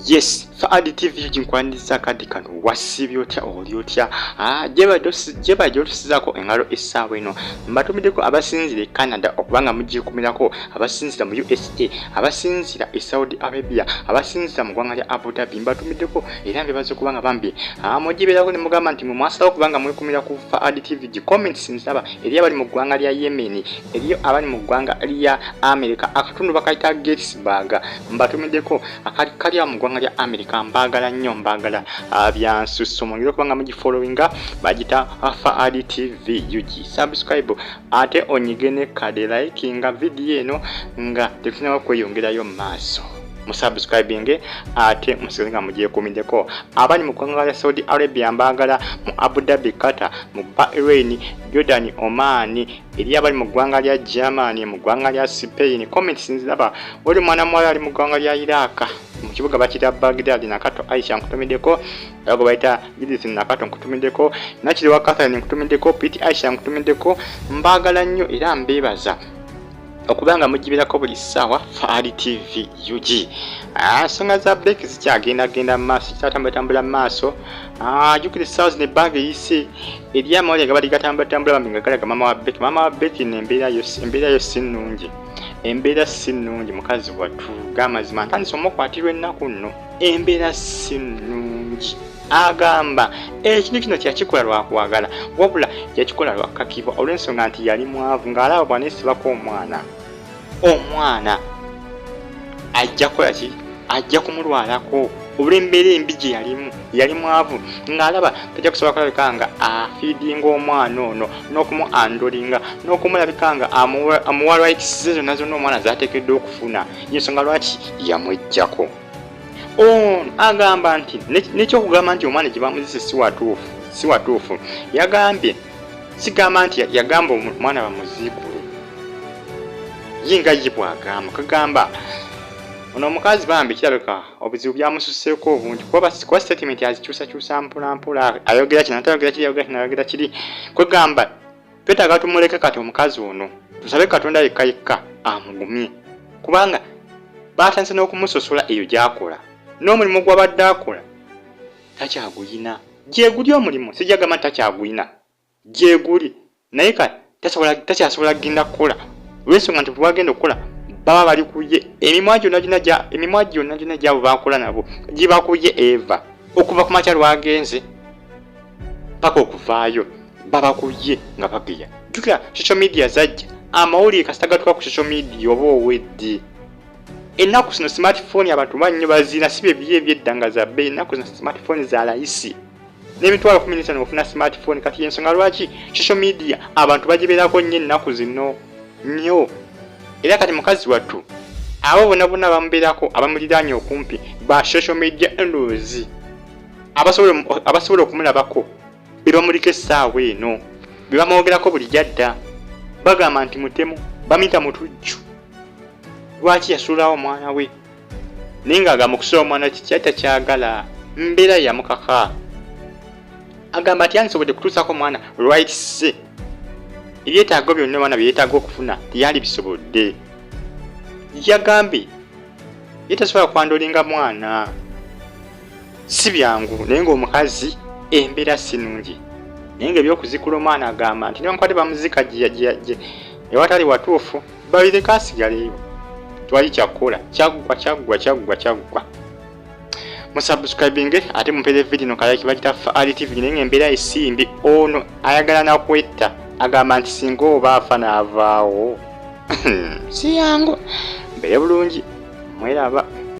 Yes, Faadi TV jinkwandisa kadi kano wasibyotya olyotya. Jeba jotusizako engalo essaawa eno. Mbatumideko abasinzira Canada okubanga mujikumirako, abasinzira mu USA, abasinzira e Saudi Arabia, abasinzira mu ggwanga lya Abu Dhabi. Mbatumideko era mbebaze kubanga bambi. Mujiberako ne mugamba nti mwasalawo kubanga mwekumira ku Faadi TV. Comments nsaba eri abali mu ggwanga lya Yemen, eri abali mu ggwanga lya America, akatundu bakayita Gettysburg. Mbatumideko akali kali mu ggwanga lya America mbagala nnyo mbagala byansusso mungiro kubanga mugifollowinga bagita Faadi TV UG subscribe ate onyigene kade likinga video eno nga tetunaba kweyongerayo maaso musubscribing ate musilinga mugiye kumideko abani mu ggwanga lya Saudi Arabia mbagala mu Abu Dhabi Qatar mu Bahrain Jordan Oman eri abali mu ggwanga lya Germany mu ggwanga lya Spain comments nzaba oli mwana mwala ali mu ggwanga lya Iraq mu kibuga bakita Bagenda nakato Aisha nkutumideko yago baita Judith nakato nkutumideko nakiri wakatha nkutumideko Piti Aisha nkutumideko mbagala nnyo era mbebaza okubanga mujibirako buli sawa Faadi TV UG songa za Becky zikyagenda maaso kyatambula maaso jukiri sauce ne bag yisi eriya mawali gabali gatambula bambinga kalaga mama wa Becky nembeera yo sinungi embeera sinungi mukazi watu gamazima ntandise omukwatirwa ennaku nno embeera sinungi agamba ekintu kino kyakikola lwakwagala wabula yakikola lwakakibwa olw'ensonga nti yali mwavu ng'alaba bwaneesibako omwana ajja kukola ki ajja kumulwalako olw'embeera embi gye yali mwavu ng'alaba tajja kusobola kulabika nga afeedinga omwana ono n'okumuandolinga n'okumulabika nga amuwa rights ze zonna omwana z'ateekeddwa okufuna y'ensonga lwaki yamwejjako agamba nti nekyokugamba nti omwana gye bamuzise si watuufu yagambye sigamba nti yagamba omwana bamuzikule yinga yibwagamba kagamba ono omukazi bambi kirabika obuzibu byamususseeko obungi kuba statement azikyusakyusa mpolampola ayogera kino atayogera kiri ayogera kiri kwegamba twetaaga tumuleke kati omukazi ono tusabe Katonda yekka amugumye kubanga batandise n'okumusosola eyo gy'akola n'omulimu gw'abadde akola takyagulina gyeguli omulimu sijagamba nti takyagulina gyeguli naye kati takyasobola kugenda kukola olw'ensonga nti bwagenda okukola baba bali kuye emimwa gyonna gyabo bakola nabo gibakuye Eva okuva ku makya lwagenze paka okuvaayo baba kuye nga bageya jukira social media zajja amawulire kasitagatuka ku social media oba owedde ennaku zino smartphone abantu bannyo bazina si bye eby'eddanga za bbeeyi ennaku zino smartphone za layisi n'emitwalo 15 ofuna smartphone kati y'ensonga lwaki social media abantu bagibeerako nnyo ennaku zino nnyo era kati mukazi wattu abo bonna bamubeerako abamuliraanye okumpi ba social media endozi abasobola okumulabako be bamulika essaawa eno be bamwogerako buli jadda bagamba nti mutemu bamuyita mutujju lwaki yasuulawo omwana we naye ng'agamba okusuula omwana kyali takyagala mbeera yamukaka agamba nti yandisobodde kutuusako omwana rights ze ebyetaago byonna omwana bye yeetaaga okufuna teyali bisobodde yagambye yetasobola kwandolinga mwana si byangu naye ng'omukazi embeera sinungi naye ng'ebyokuzikula omwana agamba nti newankubadde bamuzika gye ewatali watuufu babireka asigaleyo twali kyakukola kyaggwa musubscribing ate mumpeere video no kalaki bagita Faadi TV naye ng'embeera esimbi ono ayagala nakwetta agamba nti singa oba afa n'avaawo si yangu mbere bulungi mweraba